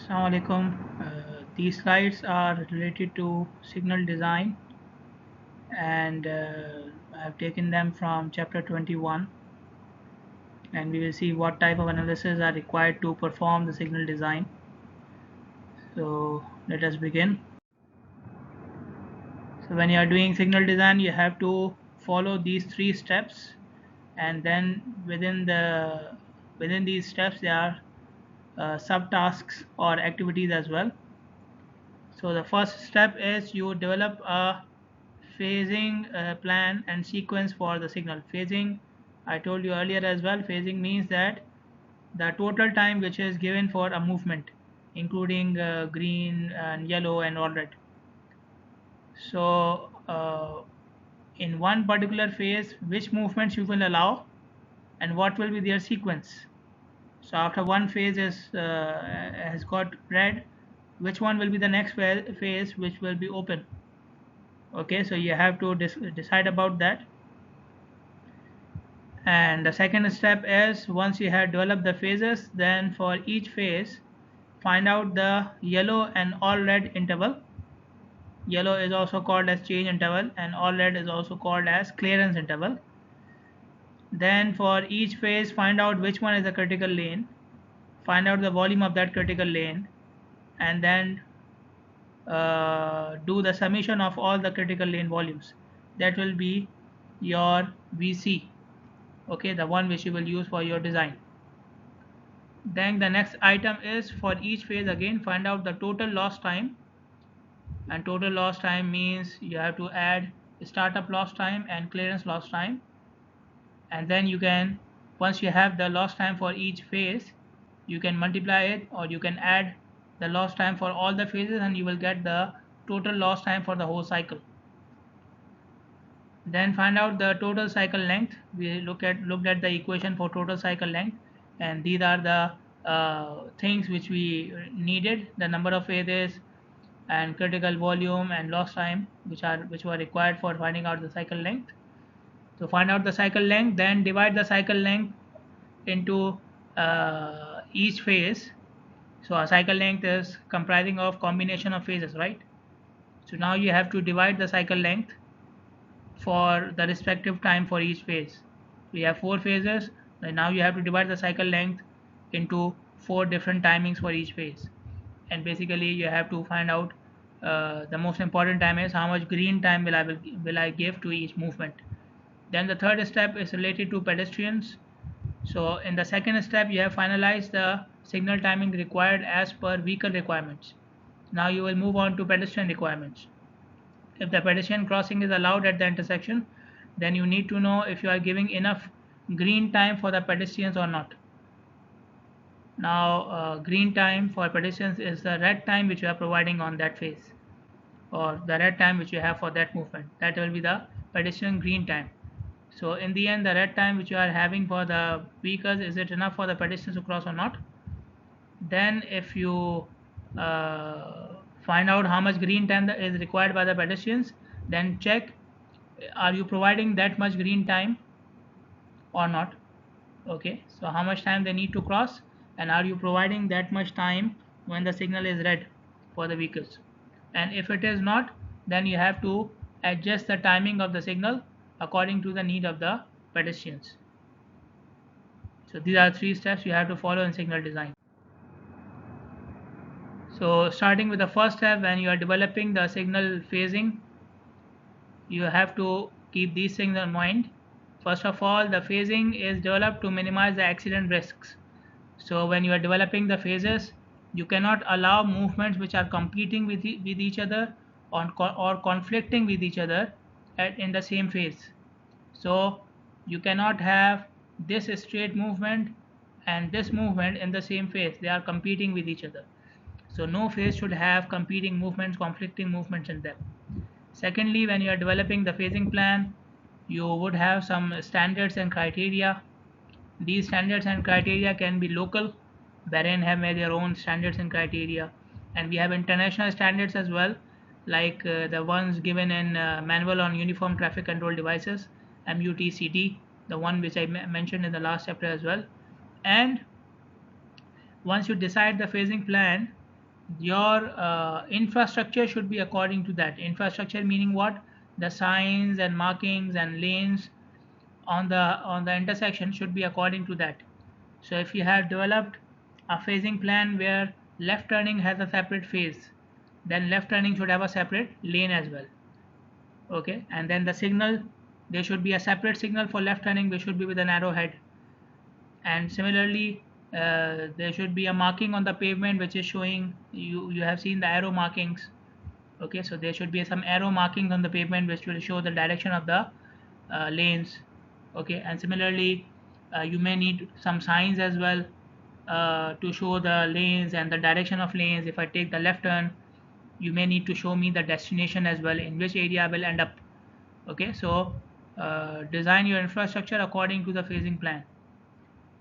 Assalamu alaikum. These slides are related to signal design and I've taken them from chapter 21 and we will see what type of analysis are required to perform the signal design. So let us begin. So when you are doing signal design you have to follow these three steps and then within these steps there are subtasks or activities as well. So the first step is you develop a phasing plan and sequence for the signal. Phasing, I told you earlier as well, phasing means that the total time which is given for a movement, including green and yellow and all red. So in one particular phase, which movements you will allow and what will be their sequence. So after one phase has got red, which one will be the next phase which will be open? Okay, so you have to decide about that. And the second step is once you have developed the phases, then for each phase find out the yellow and all red interval. Yellow is also called as change interval and all red is also called as clearance interval. Then for each phase find out which one is the critical lane, find out the volume of that critical lane, and then do the summation of all the critical lane volumes. That will be your VC, okay, the one which you will use for your design. Then the next item is for each phase again find out the total lost time, and total lost time means you have to add startup lost time and clearance lost time, and then you can, once you have the lost time for each phase, you can multiply it or you can add the lost time for all the phases and you will get the total lost time for the whole cycle. Then find out the total cycle length. We looked at the equation for total cycle length, and these are the things which we needed: the number of phases and critical volume and lost time, which were required for finding out the cycle length. So find out the cycle length, then divide the cycle length into each phase. So a cycle length is comprising of combination of phases, right? So now you have to divide the cycle length for the respective time for each phase. We have 4 phases, and now you have to divide the cycle length into 4 different timings for each phase. And basically you have to find out the most important time is how much green time will I give to each movement. Then the third step is related to pedestrians. So in the second step you have finalized the signal timing required as per vehicle requirements. Now you will move on to pedestrian requirements. If the pedestrian crossing is allowed at the intersection, then you need to know if you are giving enough green time for the pedestrians or not. Now green time for pedestrians is the red time which you are providing on that phase, or the red time which you have for that movement. That will be the pedestrian green time. So in the end, the red time which you are having for the vehicles, is it enough for the pedestrians to cross or not? Then if you find out how much green time is required by the pedestrians, then check, are you providing that much green time or not? Okay, so how much time they need to cross, and are you providing that much time when the signal is red for the vehicles? And if it is not, then you have to adjust the timing of the signal according to the need of the pedestrians. So these are 3 steps you have to follow in signal design. So starting with the first step, when you are developing the signal phasing, you have to keep these things in mind. First of all, the phasing is developed to minimize the accident risks. So when you are developing the phases, you cannot allow movements which are competing with each other or conflicting with each other in the same phase. So you cannot have this straight movement and this movement in the same phase. They are competing with each other. So no phase should have competing movements, conflicting movements in them. Secondly, when you are developing the phasing plan, you would have some standards and criteria. These standards and criteria can be local, Bahrain have made their own standards and criteria, and we have international standards as well, like the ones given in Manual on Uniform Traffic Control Devices, MUTCD, the one which I mentioned in the last chapter as well. And once you decide the phasing plan, your infrastructure should be according to that. Infrastructure meaning what? The signs and markings and lanes on the intersection should be according to that. So if you have developed a phasing plan where left turning has a separate phase, then left turning should have a separate lane as well. Okay, and then the signal, there should be a separate signal for left turning, which should be with an arrowhead. And similarly, there should be a marking on the pavement which is showing you have seen the arrow markings. Okay, so there should be some arrow markings on the pavement which will show the direction of the lanes. Okay, and similarly, you may need some signs as well to show the lanes and the direction of lanes. If I take the left turn, you may need to show me the destination as well, in which area I will end up. Okay, so design your infrastructure according to the phasing plan,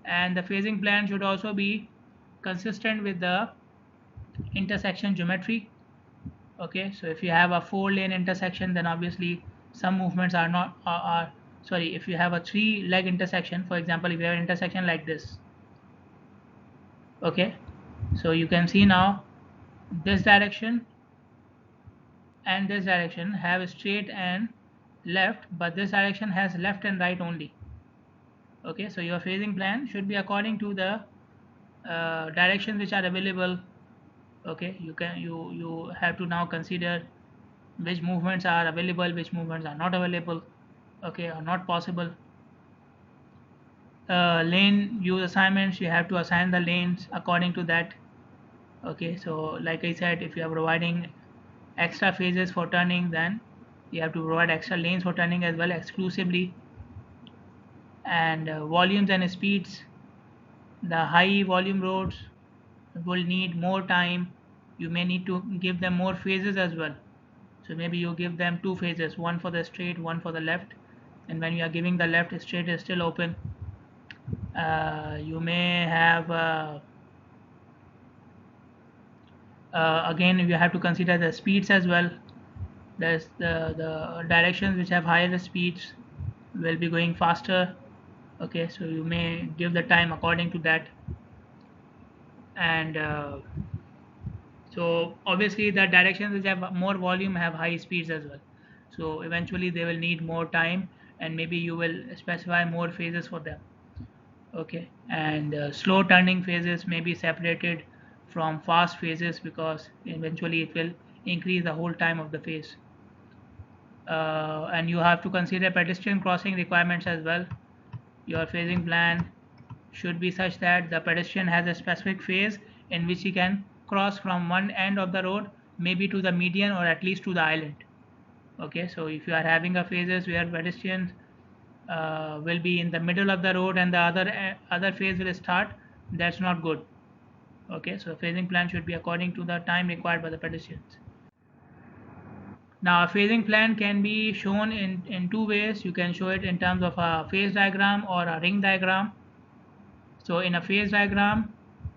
and the phasing plan should also be consistent with the intersection geometry. Okay, so if you have a 4-lane intersection, then obviously some movements are not are sorry, if you have a 3-leg intersection, for example, if you have an intersection like this. Okay, so you can see now this direction and this direction have straight and left, but this direction has left and right only. Okay, so your phasing plan should be according to the directions which are available. Okay, you have to now consider which movements are available, which movements are not available, okay, or not possible. Lane use assignments, you have to assign the lanes according to that. Okay, so like I said, if you are providing extra phases for turning, then you have to provide extra lanes for turning as well exclusively. And volumes and speeds, the high volume roads will need more time. You may need to give them more phases as well. So maybe you give them 2 phases, one for the straight, one for the left. And when you are giving the left, straight is still open. You may have again, you have to consider the speeds as well. There's the directions which have higher speeds will be going faster. Okay, so you may give the time according to that. And so obviously the directions which have more volume have high speeds as well, so eventually they will need more time, and maybe you will specify more phases for them. Okay, and slow turning phases may be separated from fast phases, because eventually it will increase the whole time of the phase. And you have to consider pedestrian crossing requirements as well. Your phasing plan should be such that the pedestrian has a specific phase in which he can cross from one end of the road, maybe to the median or at least to the island. Okay, so if you are having a phases where pedestrians will be in the middle of the road and the other phase will start, that's not good. Okay, so phasing plan should be according to the time required by the pedestrians. Now a phasing plan can be shown in 2 ways. You can show it in terms of a phase diagram or a ring diagram. So in a phase diagram,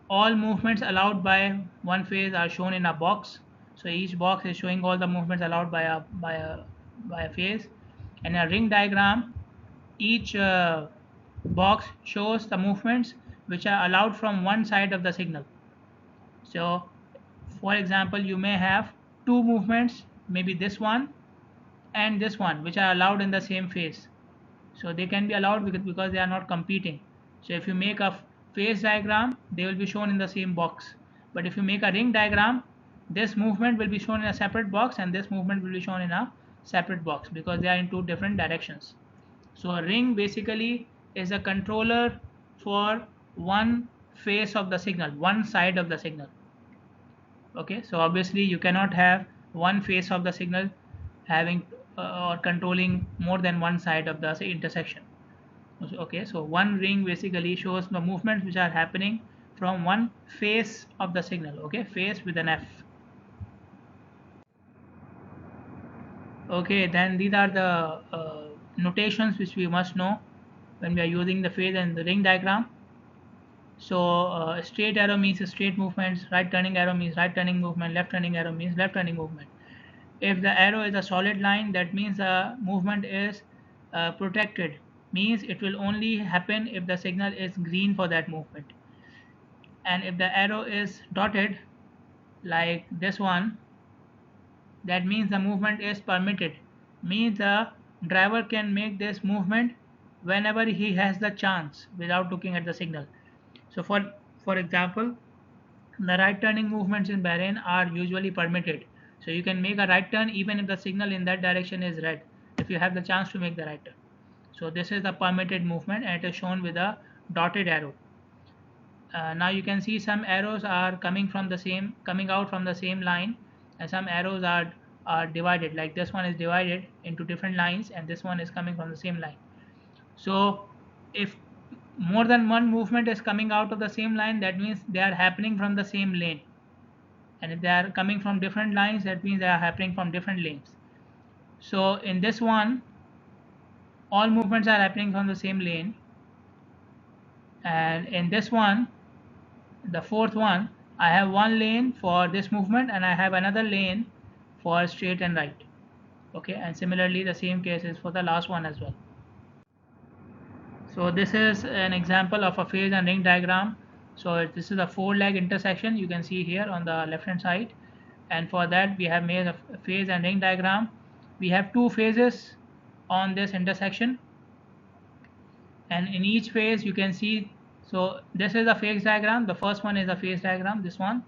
all movements allowed by one phase are shown in a box. So each box is showing all the movements allowed by a phase. In a ring diagram, each box shows the movements which are allowed from one side of the signal. So for example, you may have 2 movements, maybe this one and this one, which are allowed in the same phase. So they can be allowed because they are not competing. So if you make a phase diagram, they will be shown in the same box. But if you make a ring diagram, this movement will be shown in a separate box and this movement will be shown in a separate box, because they are in 2 different directions. So a ring basically is a controller for one face of the signal, one side of the signal. Okay, so obviously you cannot have one face of the signal having or controlling more than one side of the intersection. Okay, so one ring basically shows the movements which are happening from one face of the signal. Okay, face with an F. Okay, then these are the notations which we must know when we are using the phase and the ring diagram. So straight arrow means straight movements, right turning arrow means right turning movement, left turning arrow means left turning movement. If the arrow is a solid line, that means the movement is protected, means it will only happen if the signal is green for that movement. And if the arrow is dotted, like this one, that means the movement is permitted, means the driver can make this movement whenever he has the chance without looking at the signal. So for example, the right turning movements in Bahrain are usually permitted, so you can make a right turn even if the signal in that direction is red, if you have the chance to make the right turn. So this is the permitted movement, and it is shown with a dotted arrow. Now you can see some arrows are coming out from the same line, and some arrows are divided, like this one is divided into different lines, and this one is coming from the same line. So if more than one movement is coming out of the same line, that means they are happening from the same lane, and if they are coming from different lines, that means they are happening from different lanes. So in this one, all movements are happening from the same lane, and in this one, the fourth one, I have one lane for this movement and I have another lane for straight and right. Okay, and similarly the same case is for the last one as well. So this is an example of a phase and ring diagram. So this is a 4-leg intersection, you can see here on the left hand side, and for that we have made a phase and ring diagram. We have two phases on this intersection, and in each phase you can see, so this is a phase diagram, the first one is a phase diagram, this one.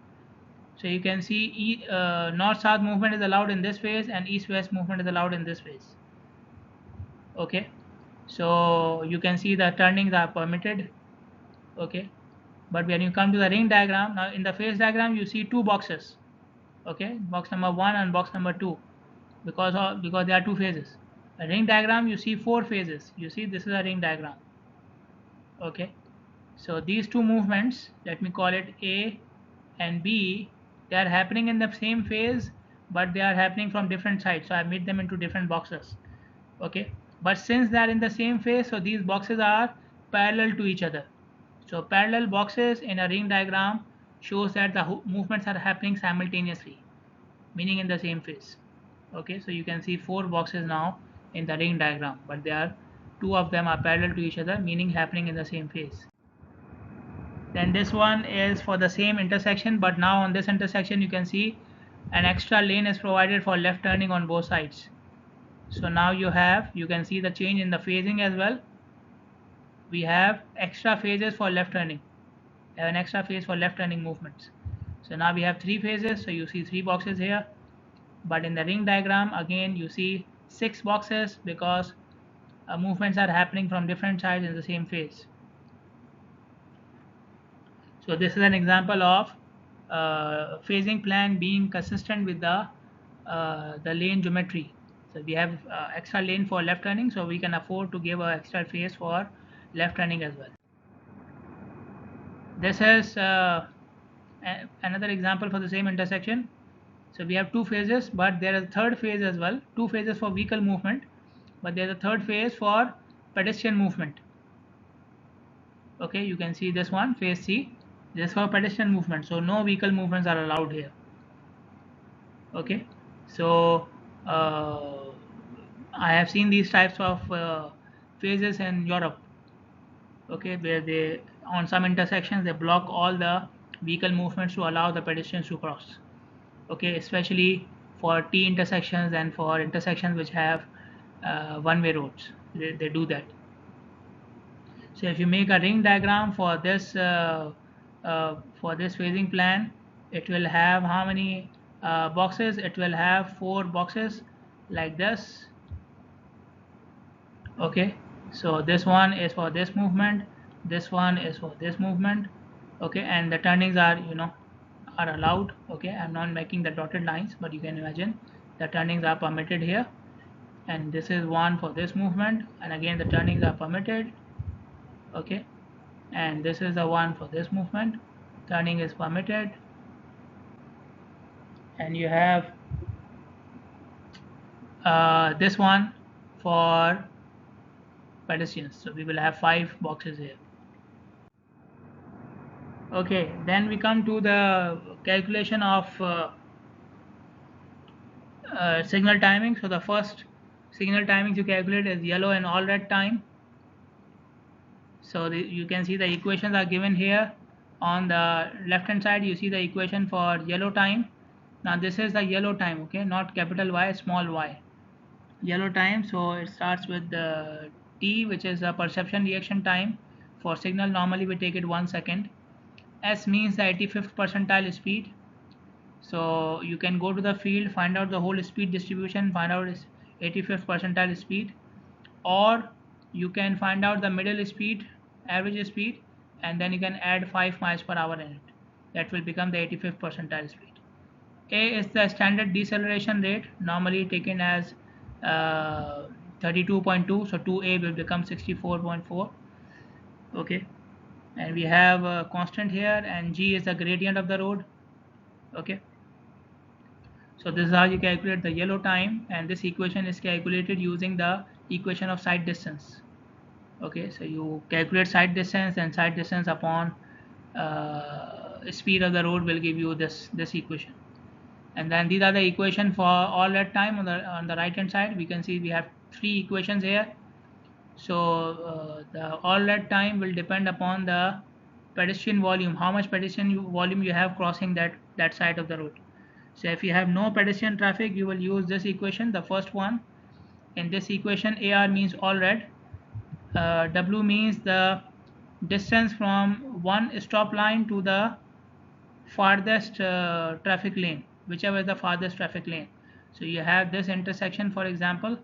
So you can see north-south movement is allowed in this phase, and east-west movement is allowed in this phase. Okay, so you can see the turnings are permitted. Okay, but when you come to the ring diagram, now in the phase diagram you see two boxes. Okay, box number 1 and box number 2, because there are two phases. A ring diagram you see 4 phases. You see this is a ring diagram. Okay, so these two movements, let me call it A and B, they are happening in the same phase, but they are happening from different sides, so I made them into different boxes. Okay, but since they are in the same phase, so these boxes are parallel to each other. So parallel boxes in a ring diagram shows that the movements are happening simultaneously, meaning in the same phase. Okay, so you can see 4 boxes now in the ring diagram, but they are 2 of them are parallel to each other, meaning happening in the same phase. Then this one is for the same intersection, but now on this intersection you can see an extra lane is provided for left turning on both sides. So now you can see the change in the phasing as well. We have extra phases for left turning, an extra phase for left turning movements. So now we have 3 phases, so you see 3 boxes here, but in the ring diagram again you see 6 boxes, because movements are happening from different sides in the same phase. So this is an example of phasing plan being consistent with the lane geometry. So we have extra lane for left turning, so we can afford to give an extra phase for left turning as well. This is another example for the same intersection. So we have 2 phases, but there is a third phase as well. 2 phases for vehicle movement, but there is a third phase for pedestrian movement. Okay, you can see this one, phase C. This is for pedestrian movement, so no vehicle movements are allowed here. Okay, so I have seen these types of phases in Europe. Okay, where they, on some intersections, they block all the vehicle movements to allow the pedestrians to cross. Okay, especially for T intersections and for intersections which have one-way roads, they do that. So if you make a ring diagram for this phasing plan, it will have how many boxes? It will have 4 boxes like this. Okay, so this one is for this movement, this one is for this movement. Okay, and the turnings are are allowed. Okay, I'm not making the dotted lines, but you can imagine the turnings are permitted here, and this is one for this movement, and again the turnings are permitted. Okay, and this is the one for this movement, turning is permitted, and you have this one for pedestrians, so we will have 5 boxes here. Okay, then we come to the calculation of signal timing. So the first signal timing to calculate is yellow and all red time. So you can see the equations are given here. On the left hand side you see the equation for yellow time. Now this is the yellow time, okay, not capital Y, small y, yellow time. So it starts with the T, which is the perception reaction time. For signal normally we take it 1 second. S means the 85th percentile speed. So you can go to the field, find out the whole speed distribution, find out its 85th percentile speed, or you can find out the middle speed, average speed, and then you can add 5 miles per hour in it. That will become the 85th percentile speed. A is the standard deceleration rate, normally taken as 32.2, so 2A will become 64.4. Okay, and we have a constant here, and G is the gradient of the road. Okay, so this is how you calculate the yellow time, and this equation is calculated using the equation of sight distance. Okay, so you calculate sight distance, and sight distance upon speed of the road will give you this equation. And then these are the equation for all red time. On the right hand side we can see we have three equations here. So the all red time will depend upon the pedestrian volume, how much pedestrian volume you have crossing that side of the road. So if you have no pedestrian traffic, you will use this equation, the first one. In this equation, AR means all red, W means the distance from one stop line to the farthest traffic lane, whichever is the farthest traffic lane. So you have this intersection, for example.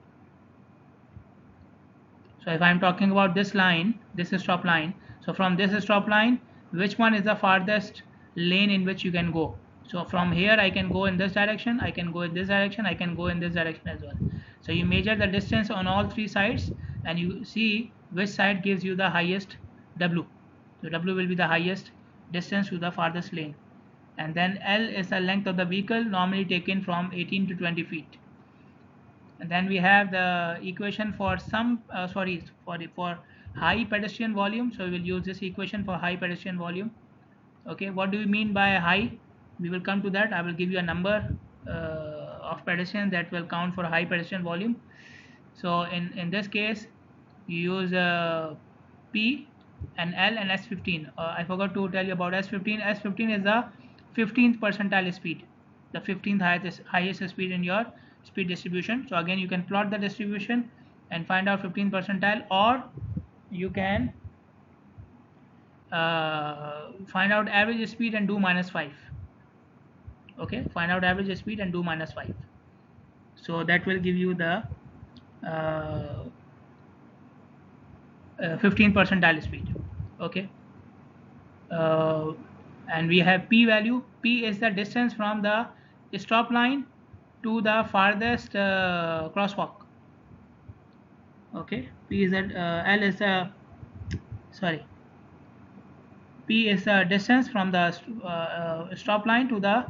So if I'm talking about this line, this stop line, so from this stop line, which one is the farthest lane in which you can go? So from here I can go in this direction, I can go in this direction, I can go in this direction as well. So you measure the distance on all three sides, and you see which side gives you the highest W. So W will be the highest distance to the farthest lane. And then L is the length of the vehicle, normally taken from 18 to 20 feet. And then we have the equation for for high pedestrian volume. So we will use this equation for high pedestrian volume. Okay, what do we mean by high? We will come to that. I will give you a number of pedestrians that will count for high pedestrian volume. So in this case you use P and L and S15. I forgot to tell you about S15. S15 is the 15th percentile speed, the 15th highest speed in your speed distribution. So again you can plot the distribution and find out 15th percentile, or you can find out average speed and do -5. Okay, find out average speed and do -5. So that will give you the 15th percentile speed. Okay, uh, and we have P value. P is the distance from the stop line to the farthest crosswalk. Okay, P is that L is the sorry P is the distance from the stop line to the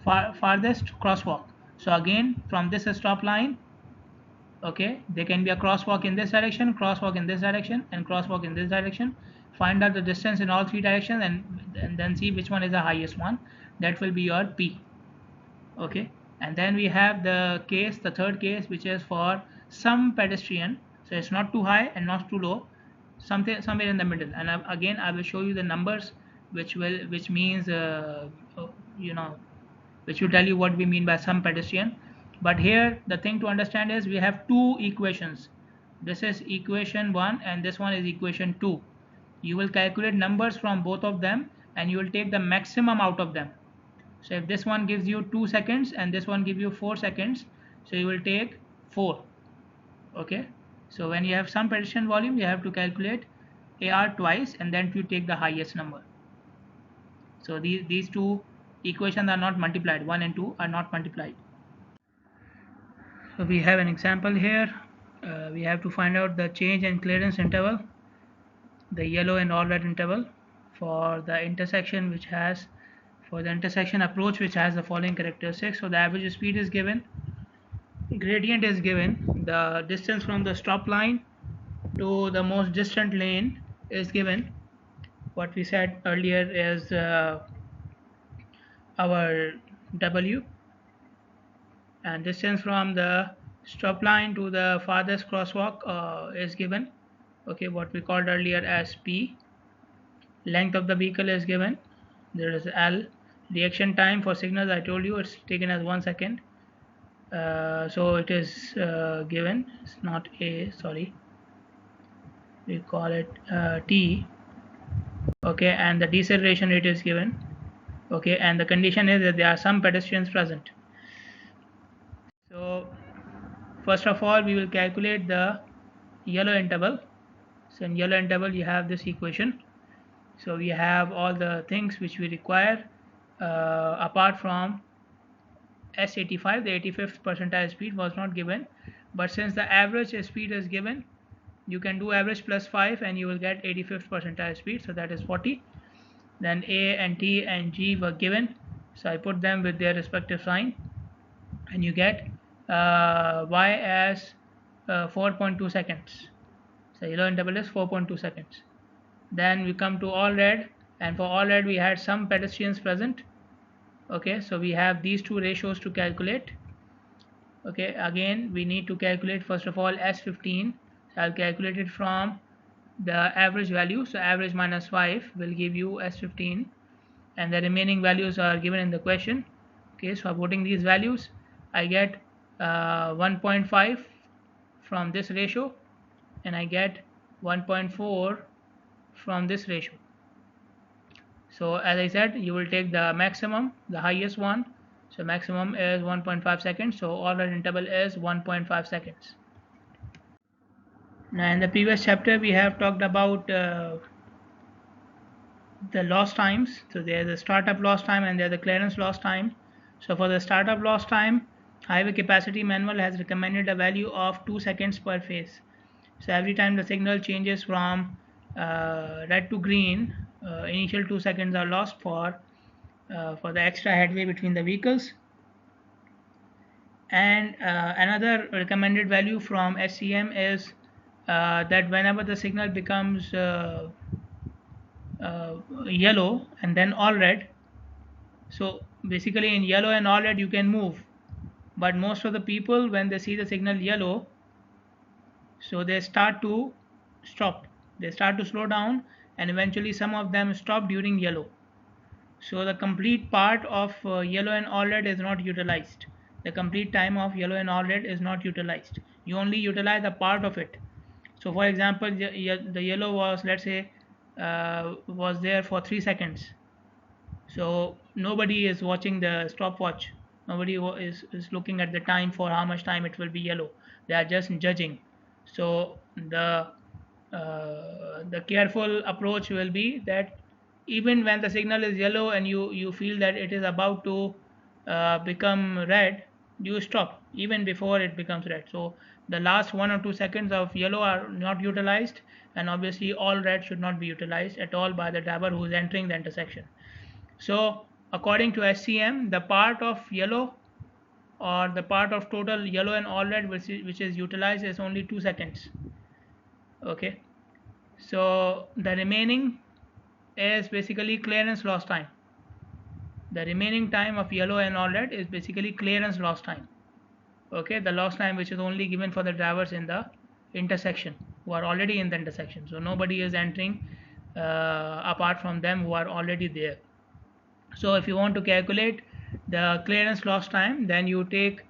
farthest crosswalk. So again from this stop line, okay, there can be a crosswalk in this direction, crosswalk in this direction, and crosswalk in this direction. Find out the distance in all three directions, and then see which one is the highest one. That will be your P. Okay, and then we have the third case, which is for some pedestrian. So it's not too high and not too low, somewhere in the middle. And again I will show you the numbers, which means you know, which will tell you what we mean by some pedestrian. But here the thing to understand is we have two equations. This is equation 1 and this one is equation 2. You will calculate numbers from both of them and you will take the maximum out of them. So if this one gives you 2 seconds and this one gives you 4 seconds, so you will take 4. Okay, so when you have some pedestrian volume, you have to calculate AR twice and then you take the highest number. So these two equations are not multiplied, 1 and 2 are not multiplied. So we have an example here. We have to find out the change and clearance interval, the yellow and all red interval, for the intersection approach which has the following characteristics. So the average speed is given, gradient is given, the distance from the stop line to the most distant lane is given. What we said earlier is our W, and distance from the stop line to the farthest crosswalk is given. Okay, what we called earlier as P. Length of the vehicle is given. There is L. Reaction time for signals, I told you it's taken as 1 second. So it is given, it's not A, sorry, we call it T. Okay, and the deceleration rate is given. Okay, and the condition is that there are some pedestrians present. So first of all, we will calculate the yellow interval. So in yellow interval, you have this equation. So we have all the things which we require apart from S85. The 85th percentile speed was not given, but since the average speed is given, you can do average plus 5 and you will get 85th percentile speed, so that is 40. Then A and T and G were given, so I put them with their respective sign, and you get Y as 4.2 seconds. So yellow interval is 4.2 seconds. Then we come to all red, and for all red we had some pedestrians present. Okay, so we have these two ratios to calculate. Okay, again we need to calculate first of all S15. So I'll calculate it from the average value. So average minus 5 will give you S15, and the remaining values are given in the question. Okay, so putting these values, I get 1.5 from this ratio, and I get 1.4 from this ratio. So as I said, you will take the maximum, the highest one. So maximum is 1.5 seconds, so all red interval is 1.5 seconds. Now in the previous chapter we have talked about the loss times. So there's a startup loss time and there's a clearance loss time. So for the startup loss time, highway capacity manual has recommended a value of 2 seconds per phase. So every time the signal changes from red to green, initial 2 seconds are lost for the extra headway between the vehicles. And another recommended value from SCM is that whenever the signal becomes yellow and then all red, so basically in yellow and all red you can move, but most of the people when they see the signal yellow, so they start to stop, they start to slow down, and eventually some of them stop during yellow. So the complete part of yellow and all red is not utilized. The complete time of yellow and all red is not utilized. You only utilize a part of it. So for example, the yellow was, let's say, was there for 3 seconds. So nobody is watching the stopwatch. Nobody is looking at the time for how much time it will be yellow. They are just judging. So the careful approach will be that even when the signal is yellow and you feel that it is about to become red, you stop even before it becomes red. So the last 1 or 2 seconds of yellow are not utilized, and obviously all red should not be utilized at all by the driver who is entering the intersection. So according to SCM, the part of yellow or the part of total yellow and all red which is utilized is only 2 seconds. Okay, so the remaining is basically clearance loss time. The remaining time of yellow and all red is basically clearance loss time. Okay, the loss time which is only given for the drivers in the intersection who are already in the intersection. So nobody is entering apart from them who are already there. So if you want to calculate the clearance loss time, then you take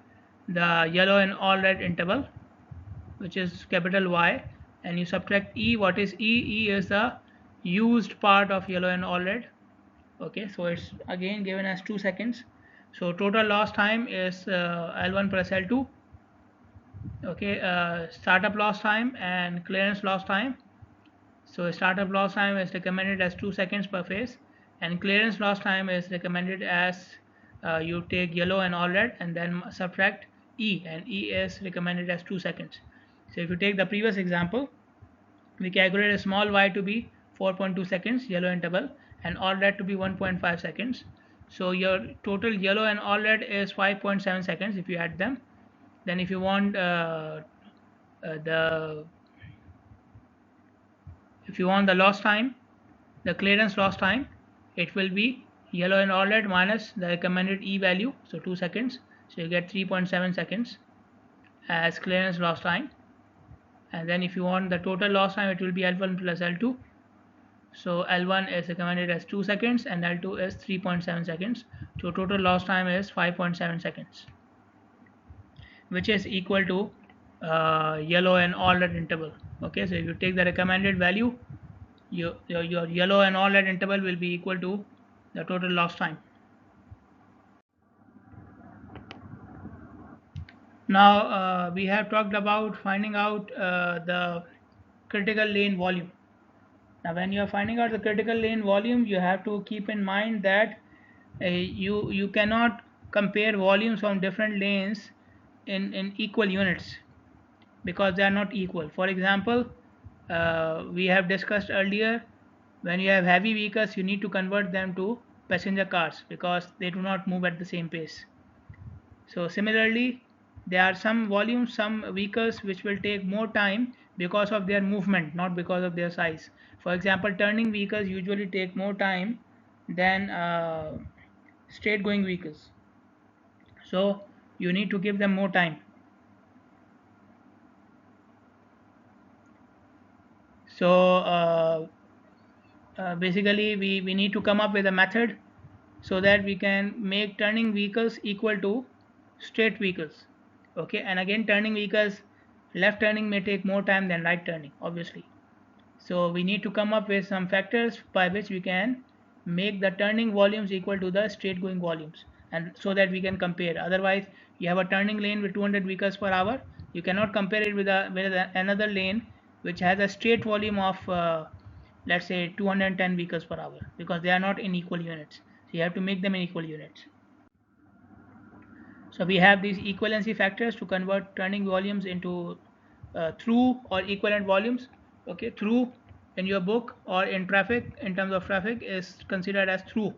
the yellow and all red interval, which is capital Y, and you subtract E. What is E? E is the used part of yellow and all red. Okay, so it's again given as 2 seconds. So total loss time is L1 plus L2. Okay, startup loss time and clearance loss time. So startup loss time is recommended as 2 seconds per phase, and clearance loss time is recommended as you take yellow and all red and then subtract E, and E is recommended as 2 seconds. So if you take the previous example, we calculate a small y to be 4.2 seconds yellow interval and all red to be 1.5 seconds. So your total yellow and all red is 5.7 seconds if you add them. Then if you want the loss time, the clearance loss time, it will be yellow and all red minus the recommended E value, so 2 seconds. So you get 3.7 seconds as clearance loss time. And then if you want the total loss time, it will be L1 plus L2. So L1 is recommended as 2 seconds and L2 is 3.7 seconds. So total lost time is 5.7 seconds, which is equal to yellow and all red interval. Okay, so if you take the recommended value, your yellow and all red interval will be equal to the total lost time. Now we have talked about finding out the critical lane volume. Now when you are finding out the critical lane volume, you have to keep in mind that you cannot compare volumes from different lanes in equal units, because they are not equal. For example, we have discussed earlier, when you have heavy vehicles, you need to convert them to passenger cars because they do not move at the same pace. So similarly, there are some volumes, some vehicles which will take more time because of their movement, not because of their size. For example, turning vehicles usually take more time than straight going vehicles. So you need to give them more time. So basically we need to come up with a method so that we can make turning vehicles equal to straight vehicles. Okay, and again, turning vehicles, left turning may take more time than right turning, obviously. So we need to come up with some factors by which we can make the turning volumes equal to the straight going volumes, and so that we can compare. Otherwise, you have a turning lane with 200 vehicles per hour, you cannot compare it with another lane which has a straight volume of let's say 210 vehicles per hour, because they are not in equal units. So you have to make them in equal units. So we have these equivalency factors to convert turning volumes into through or equivalent volumes. Okay, through in your book or in traffic, in terms of traffic, is considered as through.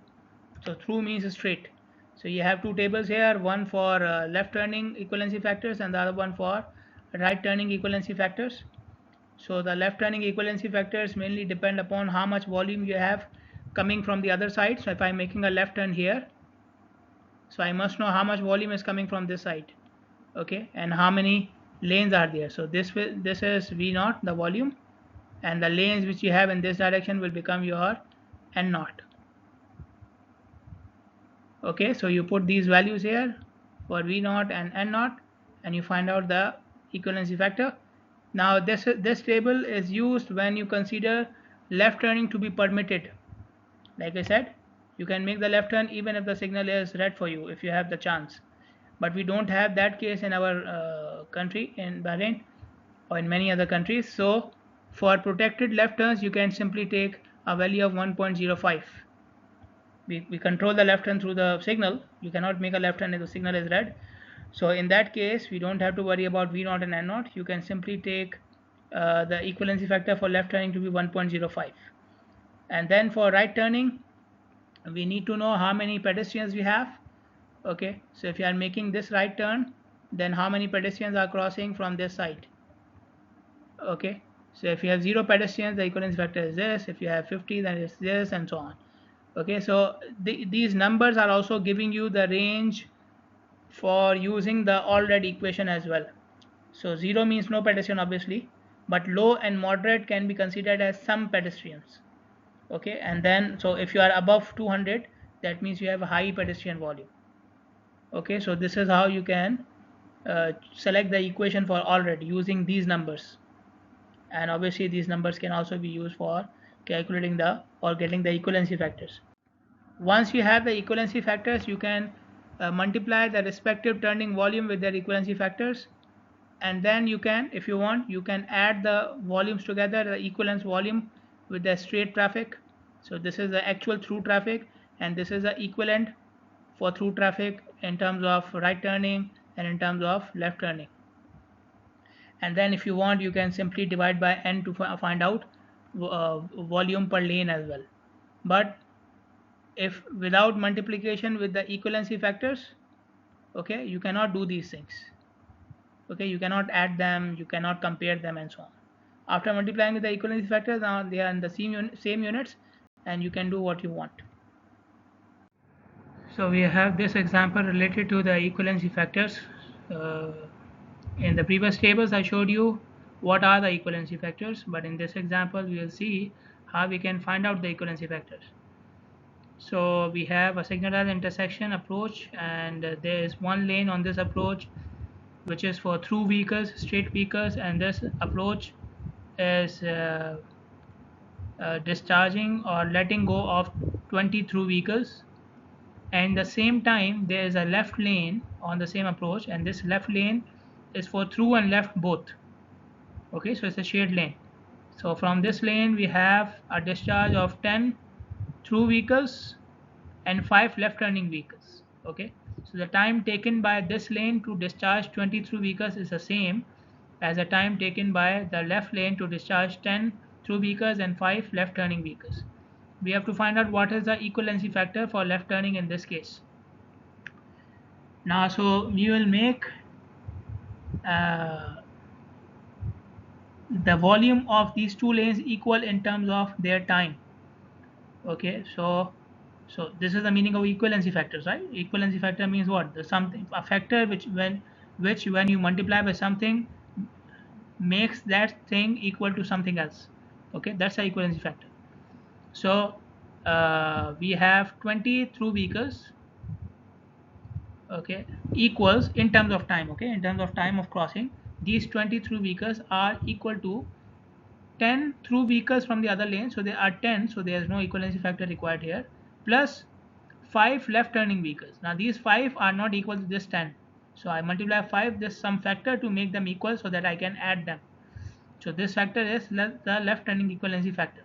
So through means straight. So you have two tables here, one for left turning equivalency factors and the other one for right turning equivalency factors. So the left turning equivalency factors mainly depend upon how much volume you have coming from the other side. So if I'm making a left turn here, so I must know how much volume is coming from this side. Okay, and how many lanes are there. So this is V naught, the volume, and the lanes which you have in this direction will become your N naught. Okay, so you put these values here for V naught and N naught, and you find out the equivalency factor. Now this table is used when you consider left turning to be permitted. Like I said, you can make the left turn even if the signal is red for you, if you have the chance. But we don't have that case in our country, in Bahrain or in many other countries. So for protected left turns, you can simply take a value of 1.05. We control the left turn through the signal. You cannot make a left turn if the signal is red. So in that case, we don't have to worry about V naught and N naught. You can simply take the equivalency factor for left turning to be 1.05. And then for right turning, we need to know how many pedestrians we have. Okay, so if you are making this right turn, then how many pedestrians are crossing from this side. Okay, so if you have 0 pedestrians, the equivalence factor is this. If you have 50, then it's this, and so on. Okay, so these numbers are also giving you the range for using the all red equation as well. So 0 means no pedestrian, obviously, but low and moderate can be considered as some pedestrians. Okay, and then so if you are above 200, that means you have a high pedestrian volume. Okay, so this is how you can select the equation for all red using these numbers, and obviously these numbers can also be used for calculating the or getting the equivalency factors. Once you have the equivalency factors, you can multiply the respective turning volume with their equivalency factors, and then you can, if you want, you can add the volumes together, the equivalence volume with the straight traffic. So this is the actual through traffic, and this is the equivalent for through traffic in terms of right turning and in terms of left turning. And then if you want, you can simply divide by n to find out volume per lane as well. But if without multiplication with the equivalency factors, okay, you cannot do these things. Okay, you cannot add them, you cannot compare them, and so on. After multiplying with the equivalency factors, now they are in the same units, and you can do what you want. So we have this example related to the equivalency factors. In the previous tables I showed you what are the equivalency factors, but in this example we will see how we can find out the equivalency factors. So we have a signalized intersection approach, and there is one lane on this approach which is for through vehicles, straight vehicles, and this approach is discharging or letting go of 20 through vehicles. And the same time there is a left lane on the same approach, and this left lane is for through and left both. Okay, so it's a shared lane. So from this lane we have a discharge of 10 through vehicles and 5 left turning vehicles. Okay, so the time taken by this lane to discharge 20 through vehicles is the same as the time taken by the left lane to discharge 10 through vehicles and 5 left turning vehicles. We have to find out what is the equivalency factor for left turning in this case. Now, so we will make the volume of these two lanes equal in terms of their time. Okay, so this is the meaning of equivalency factors, right? Equivalency factor means what? The something, a factor which when you multiply by something makes that thing equal to something else. Okay, that's the equivalency factor. So we have 20 through vehicles, okay, equals in terms of time. Okay, in terms of time of crossing, these 20 through vehicles are equal to 10 through vehicles from the other lane, so they are 10, so there is no equivalency factor required here, plus 5 left turning vehicles. Now these 5 are not equal to this 10, so I multiply 5 this some factor to make them equal so that I can add them. So this factor is the left turning equivalency factor.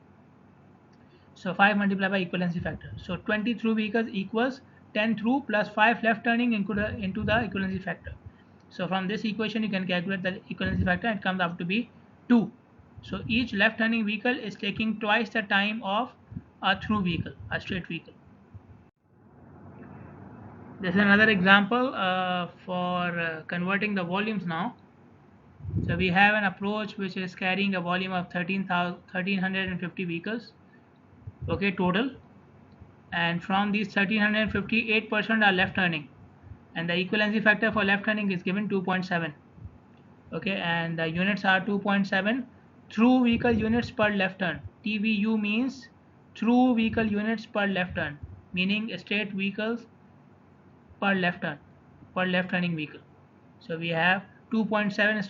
So 5 multiplied by equivalency factor. So 20 through vehicles equals 10 through plus 5 left turning into the equivalency factor. So from this equation you can calculate the equivalency factor. It comes out to be 2. So each left turning vehicle is taking twice the time of a through vehicle, a straight vehicle. This is another example for converting the volumes now. So we have an approach which is carrying a volume of 1350 vehicles, okay, total, and from these 1350, 8% are left turning, and the equivalency factor for left turning is given 2.7. okay, and the units are 2.7 through vehicle units per left turn. TVU means through vehicle units per left turn, meaning straight vehicles per left turn, per left turning vehicle. So we have 2.7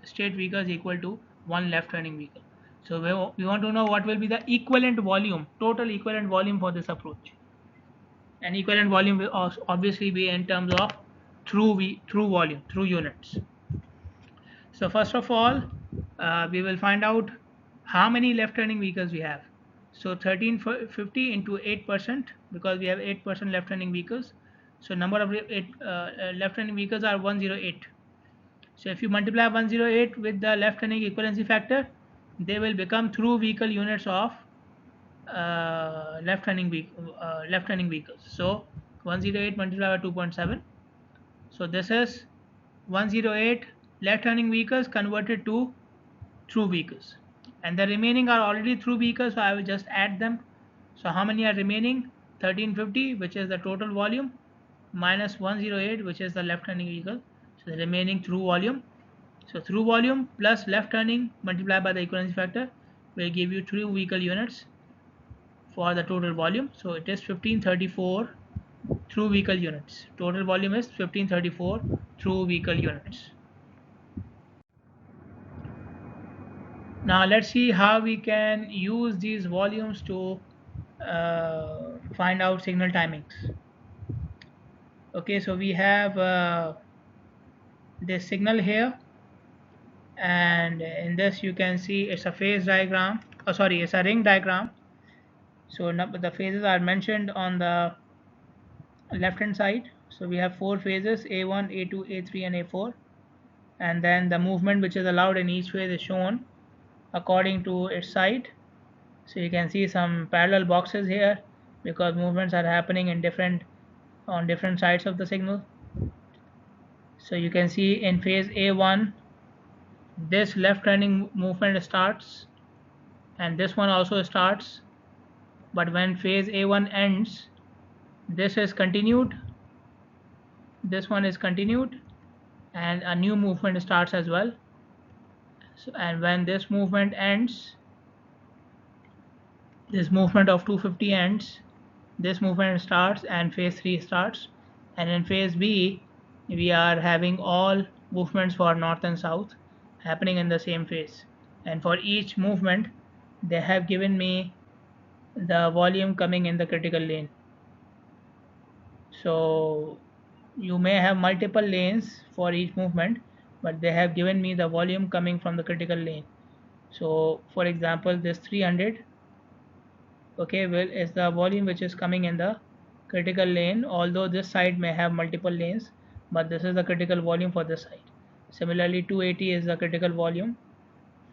straight vehicles equal to 1 left turning vehicle. So we want to know what will be the equivalent volume, total equivalent volume for this approach. And equivalent volume will obviously be in terms of through volume, through units. So first of all, we will find out how many left turning vehicles we have. So 1350 into 8%, because we have 8% left turning vehicles. So number of left turning vehicles are 108. So if you multiply 108 with the left turning equivalency factor, they will become through vehicle units of left turning vehicles. So 108 multiplied by 2.7. So this is 108 left turning vehicles converted to through vehicles, and the remaining are already through vehicles, so I will just add them. So how many are remaining? 1350, which is the total volume, minus 108, which is the left turning vehicle, so the remaining through volume. So through volume plus left turning multiplied by the equivalency factor will give you through vehicle units for the total volume. So it is 1534 through vehicle units. Total volume is 1534 through vehicle units. Now let's see how we can use these volumes to find out signal timings. Okay, so we have this signal here, and in this you can see it's a phase diagram. Oh, sorry, it's a ring diagram. So the phases are mentioned on the left hand side. So we have 4 phases: A1, A2, A3, and A4, and then the movement which is allowed in each phase is shown according to its side. So you can see some parallel boxes here because movements are happening in on different sides of the signal. So you can see in phase A1 this left turning movement starts, and this one also starts, but when phase A1 ends, this is continued, this one is continued, and a new movement starts as well. So, and when this movement ends, this movement of 250 ends, this movement starts and phase 3 starts, and in phase B we are having all movements for north and south happening in the same phase, and for each movement they have given me the volume coming in the critical lane. So you may have multiple lanes for each movement, but they have given me the volume coming from the critical lane. So for example, this 300, okay, well, is the volume which is coming in the critical lane, although this side may have multiple lanes, but this is the critical volume for this side. Similarly, 280 is the critical volume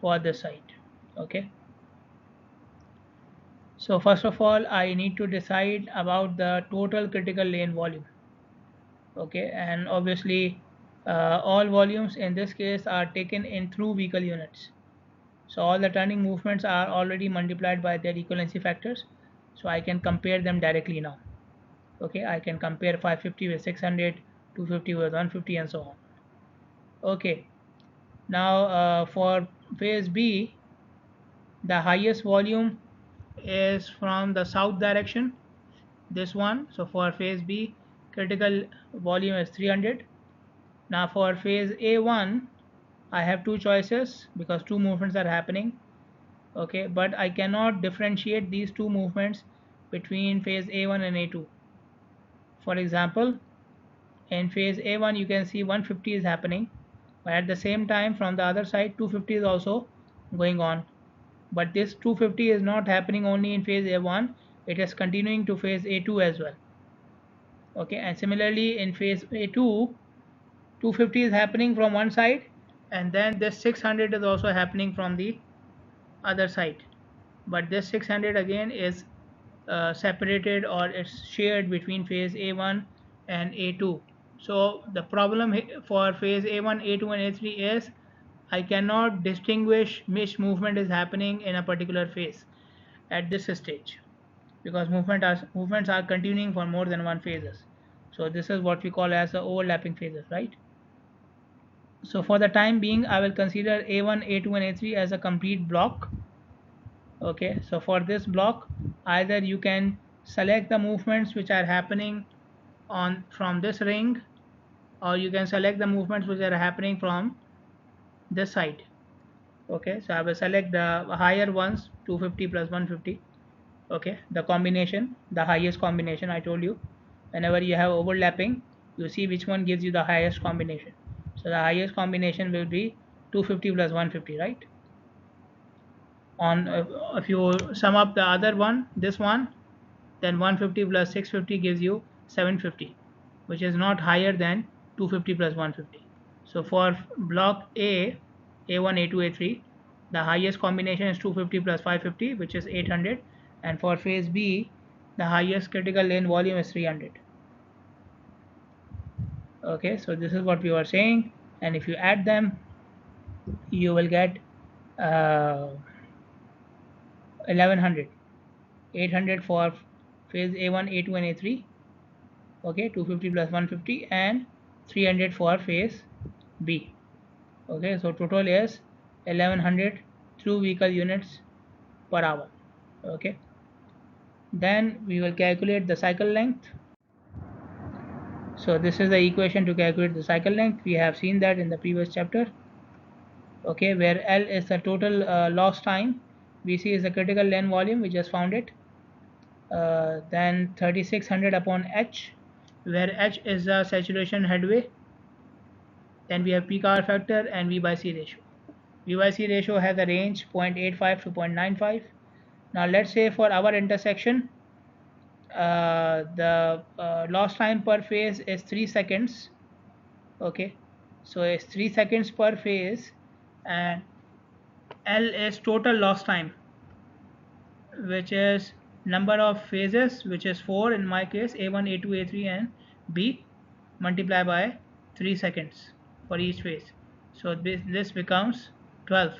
for this side. Okay, so first of all I need to decide about the total critical lane volume. Okay, and obviously all volumes in this case are taken in through vehicle units, so all the turning movements are already multiplied by their equivalency factors, so I can compare them directly now. Okay, I can compare 550 with 600, 250 with 150, and so on. Okay, now for phase B, the highest volume is from the south direction, this one. So for phase B, critical volume is 300. Now for phase A1, I have two choices because two movements are happening. Okay, but I cannot differentiate these two movements between phase A1 and A2. For example, in phase A1 you can see 150 is happening, but at the same time from the other side 250 is also going on, but this 250 is not happening only in phase A1, it is continuing to phase A2 as well. Okay, and similarly in phase A2, 250 is happening from one side, and then this 600 is also happening from the other side, but this 600 again is separated, or it's shared between phase A1 and A2. So the problem for phase A1, A2 and A3 is I cannot distinguish which movement is happening in a particular phase at this stage, because movements are continuing for more than one phases. So this is what we call as the overlapping phases, right? So for the time being I will consider A1, A2 and A3 as a complete block. Okay, so for this block either you can select the movements which are happening on from this ring, or you can select the movements which are happening from this side. Okay, so I will select the higher ones, 250 plus 150. Okay, the combination, the highest combination. I told you whenever you have overlapping you see which one gives you the highest combination. So the highest combination will be 250 plus 150, right? On if you sum up the other one, this one, then 150 plus 650 gives you 750, which is not higher than 250 plus 150. So for block A, A1, A2, A3, the highest combination is 250 plus 550, which is 800, and for phase B the highest critical lane volume is 300. Okay, so this is what we were saying, and if you add them you will get 1100, 800 for phase A1, A2 and A3. Okay, 250 plus 150 and 300 for phase B. Okay, so total is 1100 through vehicle units per hour. Okay, then we will calculate the cycle length. So this is the equation to calculate the cycle length. We have seen that in the previous chapter. Okay, where L is the total lost time, VC is the critical lane volume, we just found it. Then 3600 upon H, where H is the saturation headway. Then we have peak hour factor and V by C ratio. V by C ratio has a range 0.85 to 0.95. Now let's say for our intersection, the lost time per phase is 3 seconds. Okay, so it's 3 seconds per phase, and L is total lost time, which is number of phases, which is 4 in my case, A1, A2, A3 and B, multiplied by 3 seconds for each phase. So this becomes 12.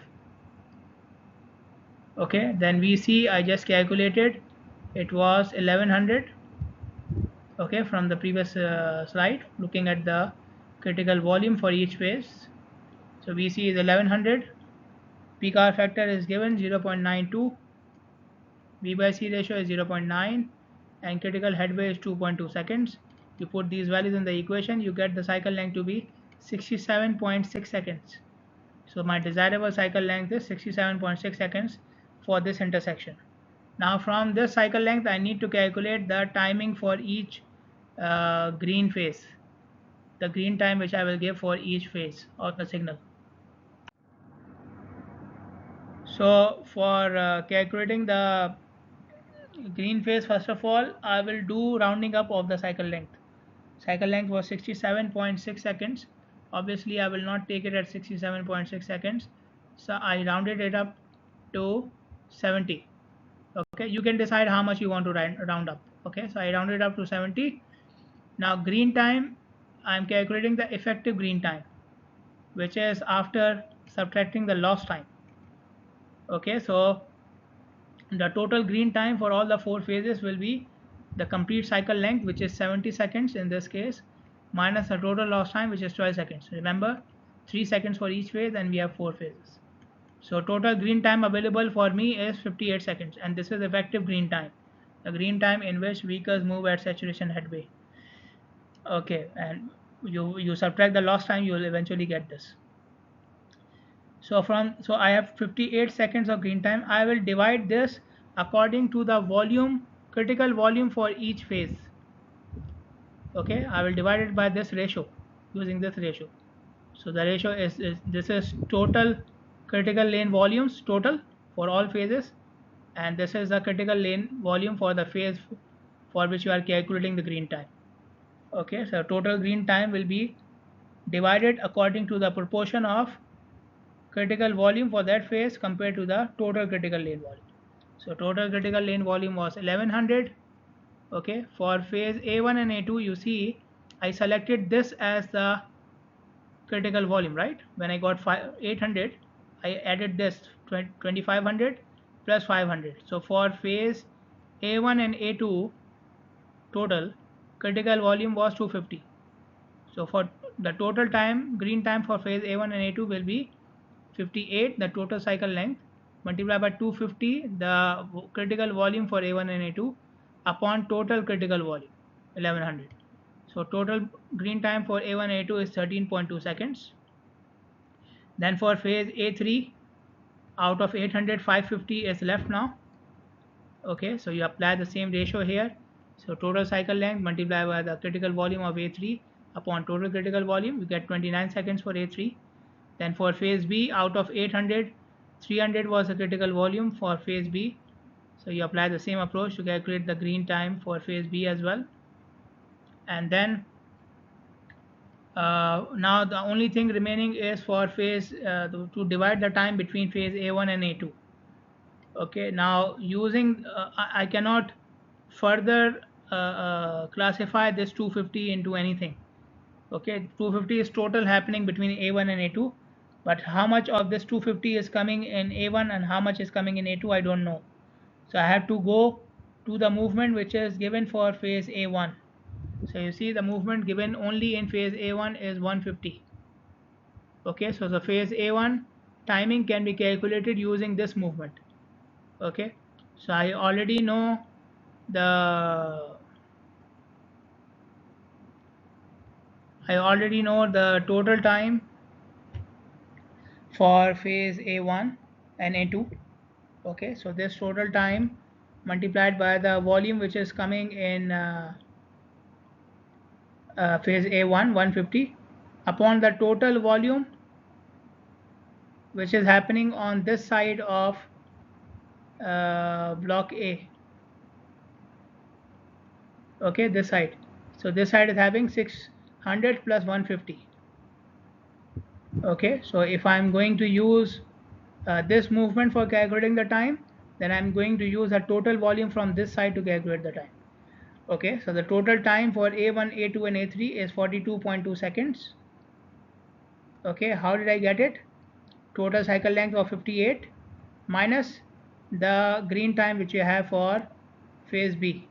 Okay, then VC I just calculated, it was 1100. Okay, from the previous slide, looking at the critical volume for each phase. So VC is 1100, peak hour factor is given 0.92, V by C ratio is 0.9 and critical headway is 2.2 seconds. You put these values in the equation, you get the cycle length to be 67.6 seconds. So my desirable cycle length is 67.6 seconds for this intersection. Now from this cycle length I need to calculate the timing for each green phase, the green time which I will give for each phase of the signal. So for calculating the green phase, first of all I will do rounding up of the cycle length. Cycle length was 67.6 seconds. Obviously I will not take it at 67.6 seconds, so I rounded it up to 70. Okay, you can decide how much you want to round up. Okay, so I rounded up to 70. Now green time, I'm calculating the effective green time, which is after subtracting the lost time. Okay, so the total green time for all the four phases will be the complete cycle length, which is 70 seconds in this case, minus the total lost time, which is 12 seconds. Remember, 3 seconds for each phase and we have 4 phases. So total green time available for me is 58 seconds, and this is effective green time, the green time in which vehicles move at saturation headway. Okay, and you subtract the lost time, you will eventually get this. So I have 58 seconds of green time. I will divide this according to the volume, critical volume for each phase. Okay, I will divide it by this ratio, using this ratio. So the ratio is this is total critical lane volumes total for all phases, and this is the critical lane volume for the phase for which you are calculating the green time. Okay, so total green time will be divided according to the proportion of critical volume for that phase compared to the total critical lane volume. So total critical lane volume was 1100. Okay, for phase A1 and A2, you see I selected this as the critical volume, right? When I got 800, I added this 2500 plus 500. So for phase A1 and A2 total critical volume was 250. So for the total time, green time for phase A1 and A2 will be 58, the total cycle length, multiplied by 250, the critical volume for A1 and A2, upon total critical volume, 1100. So total green time for A1 and A2 is 13.2 seconds. Then for phase A3, out of 800, 550 is left now. Okay, so you apply the same ratio here. So total cycle length multiplied by the critical volume of A3 upon total critical volume, you get 29 seconds for A3. Then for phase B, out of 800, 300 was the critical volume for phase B. So you apply the same approach to calculate the green time for phase B as well. And then now the only thing remaining is for phase to divide the time between phase A1 and A2. Okay, now using I cannot further classify this 250 into anything. Okay, 250 is total happening between A1 and A2, but how much of this 250 is coming in A1 and how much is coming in A2, I don't know. So I have to go to the movement which is given for phase A1. So you see the movement given only in phase A1 is 150. Okay, so the phase A1 timing can be calculated using this movement. Okay, so I already know the total time for phase A1 and A2. Okay, so this total time multiplied by the volume which is coming in phase A1 150 upon the total volume which is happening on this side of block A. Okay, this side. So this side is having 600 plus 150. Okay, so if I'm going to use this movement for calculating the time, then I'm going to use a total volume from this side to calculate the time. Okay, so the total time for A1, A2 and A3 is 42.2 seconds. Okay, how did I get it? Total cycle length of 58 minus the green time which you have for phase B.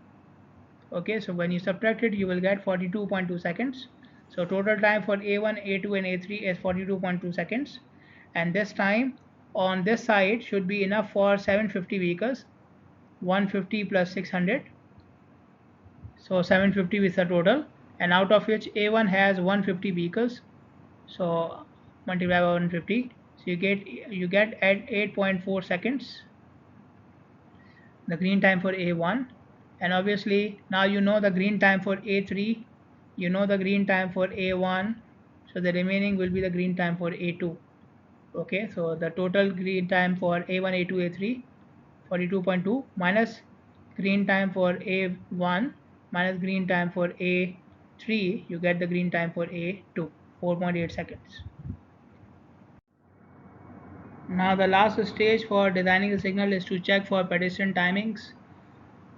Okay, so when you subtract it, you will get 42.2 seconds. So total time for A1, A2 and A3 is 42.2 seconds, and this time on this side should be enough for 750 vehicles. 150 plus 600, so 750 is the total, and out of which A1 has 150 vehicles, so multiply by 150, so you get at 8.4 seconds the green time for A1. And obviously now you know the green time for A3, you know the green time for A1, so the remaining will be the green time for A2. Okay, so the total green time for A1, A2, A3 42.2 minus green time for A1 minus green time for A3, you get the green time for A2, 4.8 seconds. Now the last stage for designing the signal is to check for pedestrian timings.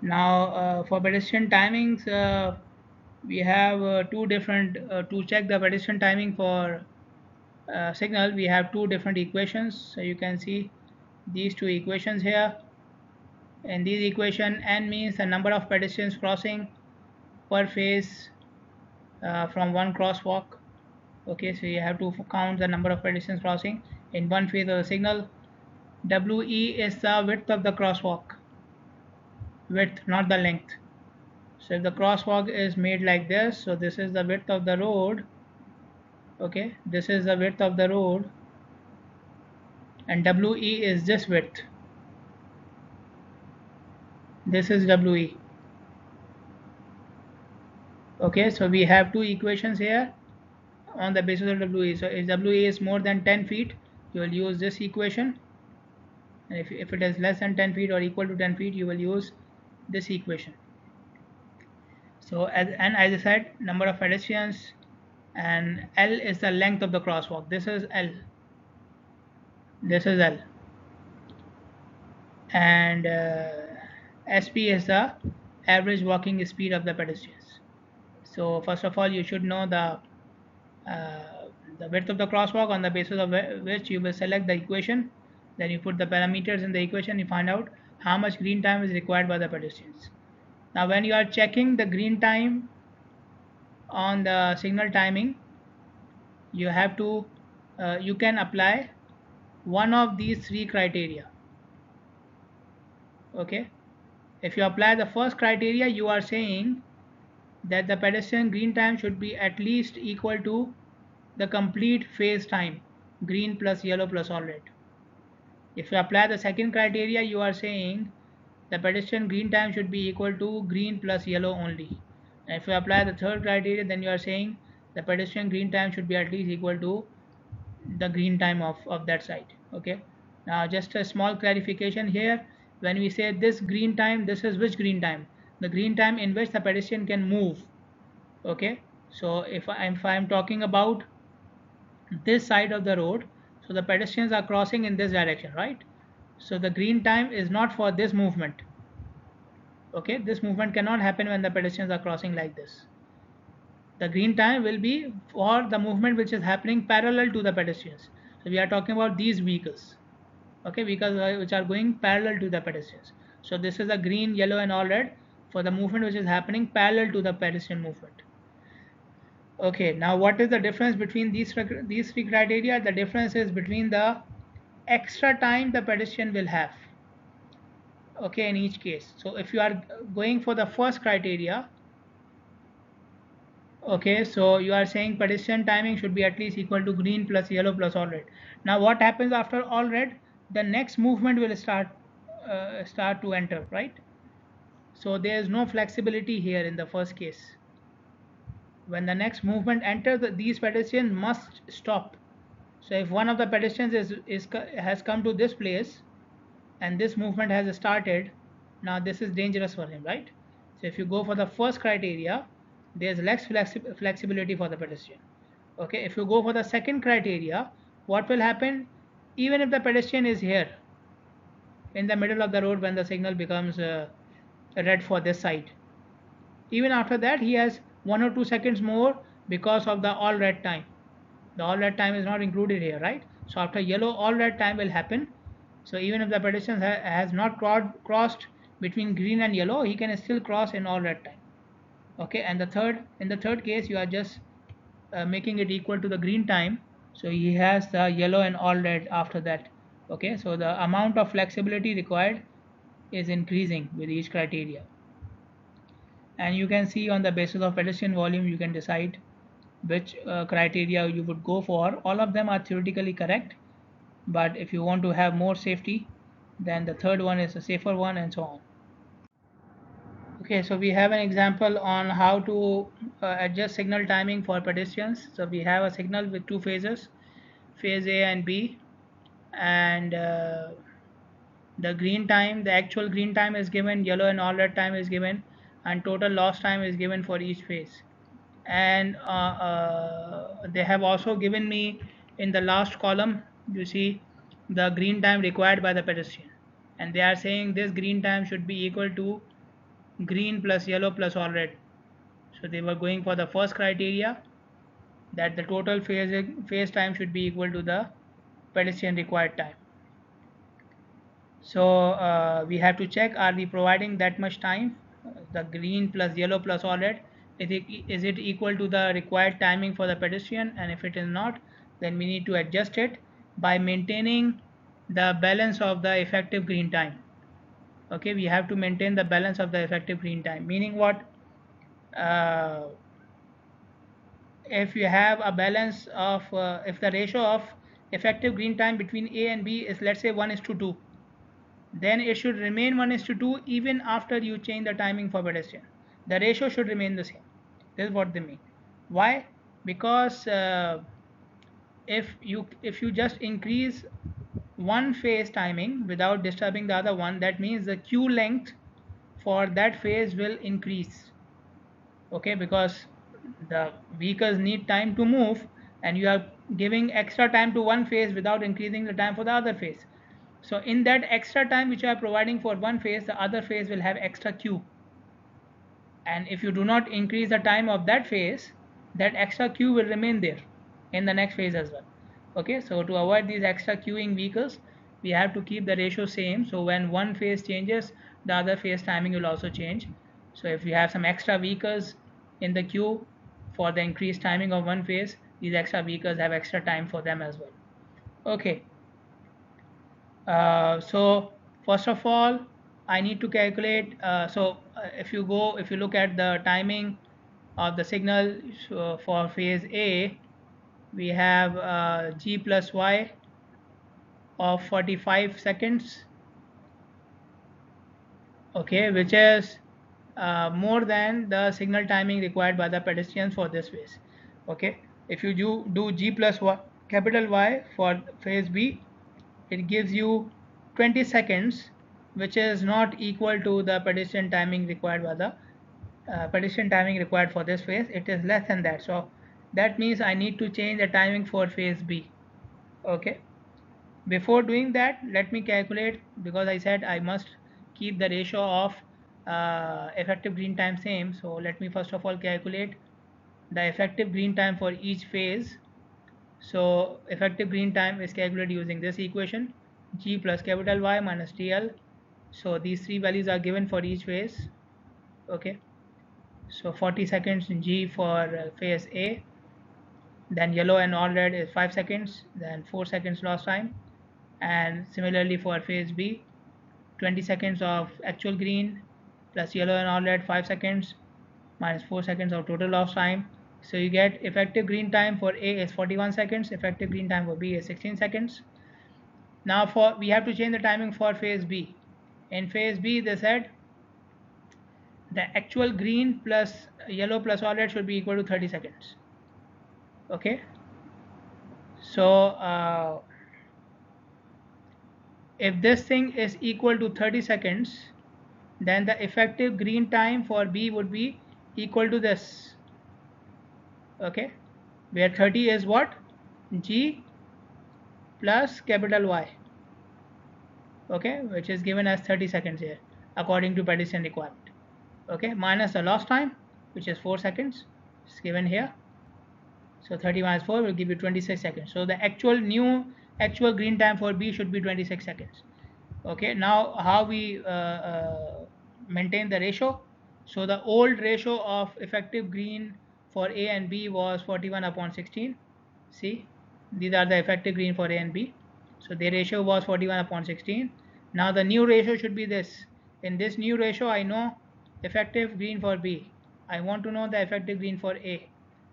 Now for pedestrian timings, we have two different, to check the pedestrian timing for signal, we have two different equations. So you can see these two equations here. In this equation, n means the number of pedestrians crossing per phase from one crosswalk. Okay, so you have to count the number of pedestrians crossing in one phase of the signal. We is the width of the crosswalk, width, not the length. So if the crosswalk is made like this, so this is the width of the road. Okay, this is the width of the road, and We is this width. This is We. Okay, so we have two equations here on the basis of We. So if We is more than 10 feet, you will use this equation, and if it is less than 10 feet or equal to 10 feet, you will use this equation. So as I said, number of pedestrians, and L is the length of the crosswalk. This is L, this is L, and SP is the average walking speed of the pedestrians. So first of all, you should know the width of the crosswalk, on the basis of which you will select the equation. Then you put the parameters in the equation, you find out how much green time is required by the pedestrians. Now when you are checking the green time on the signal timing, you have to you can apply one of these three criteria. Okay, if you apply the first criteria, you are saying that the pedestrian green time should be at least equal to the complete phase time, green plus yellow plus all red. If you apply the second criteria, you are saying the pedestrian green time should be equal to green plus yellow only. And if you apply the third criteria, then you are saying the pedestrian green time should be at least equal to the green time of that side. Okay, now just a small clarification here. When we say this green time, this is which green time? The green time in which the pedestrian can move. Okay, so if I'm talking about this side of the road, so the pedestrians are crossing in this direction, right? So the green time is not for this movement. Okay, this movement cannot happen when the pedestrians are crossing like this. The green time will be for the movement which is happening parallel to the pedestrians. So we are talking about these vehicles. Okay, vehicles which are going parallel to the pedestrians. So this is a green, yellow and all red for the movement which is happening parallel to the pedestrian movement. Okay, now what is the difference between these three criteria? The difference is between the extra time the pedestrian will have. Okay, in each case. So if you are going for the first criteria, okay, so you are saying pedestrian timing should be at least equal to green plus yellow plus all red. Now what happens after all red? The next movement will start to enter, right? So there is no flexibility here in the first case. When the next movement enters, these pedestrians must stop. So if one of the pedestrians has come to this place and this movement has started, now this is dangerous for him, right? So if you go for the first criteria, there's less flexibility for the pedestrian. Okay, if you go for the second criteria, what will happen? Even if the pedestrian is here in the middle of the road when the signal becomes red for this side, even after that he has 1 or 2 seconds more because of the all red time. The all red time is not included here, right? So after yellow, all red time will happen. So even if the pedestrian has not crossed between green and yellow, he can still cross in all red time. Okay, and in the third case, you are just making it equal to the green time. So he has the yellow and all red after that. Okay, so the amount of flexibility required is increasing with each criteria. And you can see on the basis of pedestrian volume you can decide which criteria you would go for. All of them are theoretically correct, but if you want to have more safety, then the third one is a safer one, and so on. Okay, so we have an example on how to adjust signal timing for pedestrians. So we have a signal with two phases, phase A and B, and the green time, the actual green time is given, yellow and all red time is given, and total lost time is given for each phase. And they have also given me in the last column, you see the green time required by the pedestrian, and they are saying this green time should be equal to green plus yellow plus all red. So they were going for the first criteria, that the total phase time should be equal to the pedestrian required time. So we have to check, are we providing that much time, the green plus yellow plus all red, is it equal to the required timing for the pedestrian, and if it is not, then we need to adjust it by maintaining the balance of the effective green time. Okay, we have to maintain the balance of the effective green time, meaning what, uh, if you have a balance of if the ratio of effective green time between A and B is, let's say, 1:2, then it should remain 1:2 even after you change the timing for pedestrian. The ratio should remain the same. This is what they mean. Why? Because if you just increase one phase timing without disturbing the other one, that means the queue length for that phase will increase. Okay, because the vehicles need time to move, and you are giving extra time to one phase without increasing the time for the other phase. So in that extra time which you are providing for one phase, the other phase will have extra queue, and if you do not increase the time of that phase, that extra queue will remain there in the next phase as well. Okay, so to avoid these extra queuing vehicles, we have to keep the ratio same, so when one phase changes, the other phase timing will also change. So if you have some extra vehicles in the queue for the increased timing of one phase, these extra vehicles have extra time for them as well. Okay, so first of all, I need to calculate. If you look at the timing of the signal, so for phase A, we have G plus Y of 45 seconds. Okay, which is more than the signal timing required by the pedestrians for this phase. Okay, if you do G plus Y, capital Y for phase B, it gives you 20 seconds, which is not equal to the pedestrian timing required by the pedestrian timing required for this phase. It is less than that, so that means I need to change the timing for phase B. Okay, before doing that, let me calculate, because I said I must keep the ratio of effective green time same. So let me first of all calculate the effective green time for each phase. So effective green time is calculated using this equation, G plus capital Y minus TL. So these three values are given for each phase. Okay, so 40 seconds in G for phase A, then yellow and all red is 5 seconds, then 4 seconds lost time, and similarly for phase B, 20 seconds of actual green plus yellow and all red 5 seconds minus 4 seconds of total lost time. So you get effective green time for A is 41 seconds, effective green time for B is 16 seconds. Now we have to change the timing for phase B. In phase B, they said the actual green plus yellow plus all red should be equal to 30 seconds. Okay, so if this thing is equal to 30 seconds, then the effective green time for B would be equal to this. Okay, where 30 is what, G plus capital Y. Okay, which is given as 30 seconds here according to pedestrian requirement. Okay, minus the lost time, which is 4 seconds, it's given here. So 30 minus 4 will give you 26 seconds. So the actual green time for B should be 26 seconds. Okay, now how we maintain the ratio. So the old ratio of effective green for A and B was 41/16. See, these are the effective green for A and B. So the ratio was 41/16. Now the new ratio should be this, In this new ratio, I know effective green for B. I want to know the effective green for A.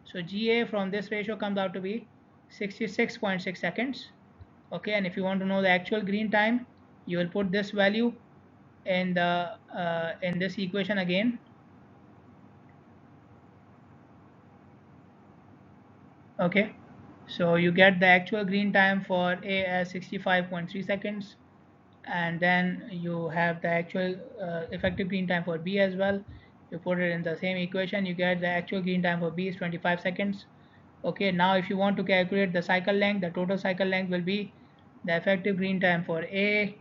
So GA from this ratio comes out to be 66.6 seconds. Okay, and if you want to know the actual green time, you will put this value in this equation again. Okay, so you get the actual green time for A as 65.3 seconds, and then you have the actual effective green time for B as well. You put it in the same equation, you get the actual green time for B is 25 seconds. Okay, now if you want to calculate the cycle length, the total cycle length will be the effective green time for A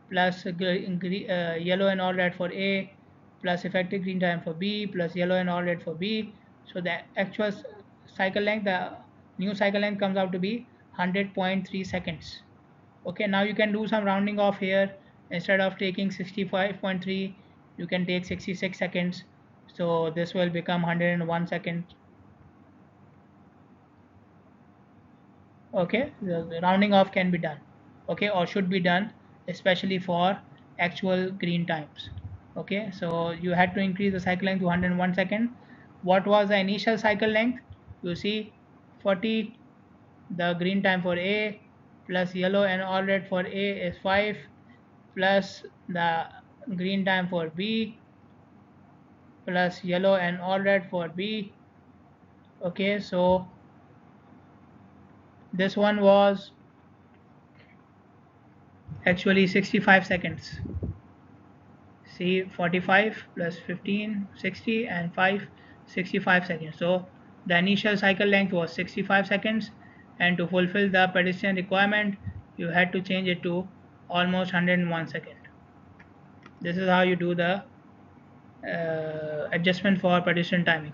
plus yellow and all red for A plus effective green time for B plus yellow and all red for B. So the actual cycle length, the new cycle length comes out to be 100.3 seconds. Okay, now you can do some rounding off here. Instead of taking 65.3, you can take 66 seconds. So this will become 101 seconds. Okay, the rounding off can be done, okay, or should be done, especially for actual green times. Okay, so you had to increase the cycle length to 101 second. What was the initial cycle length? You see 40, the green time for A plus yellow and all red for A is 5 plus the green time for B plus yellow and all red for B. Okay, so this one was actually 65 seconds. See, 45 plus 15, 60, and 5, 65 seconds. So the initial cycle length was 65 seconds, and to fulfill the pedestrian requirement, you had to change it to almost 101 second. This is how you do the adjustment for pedestrian timing.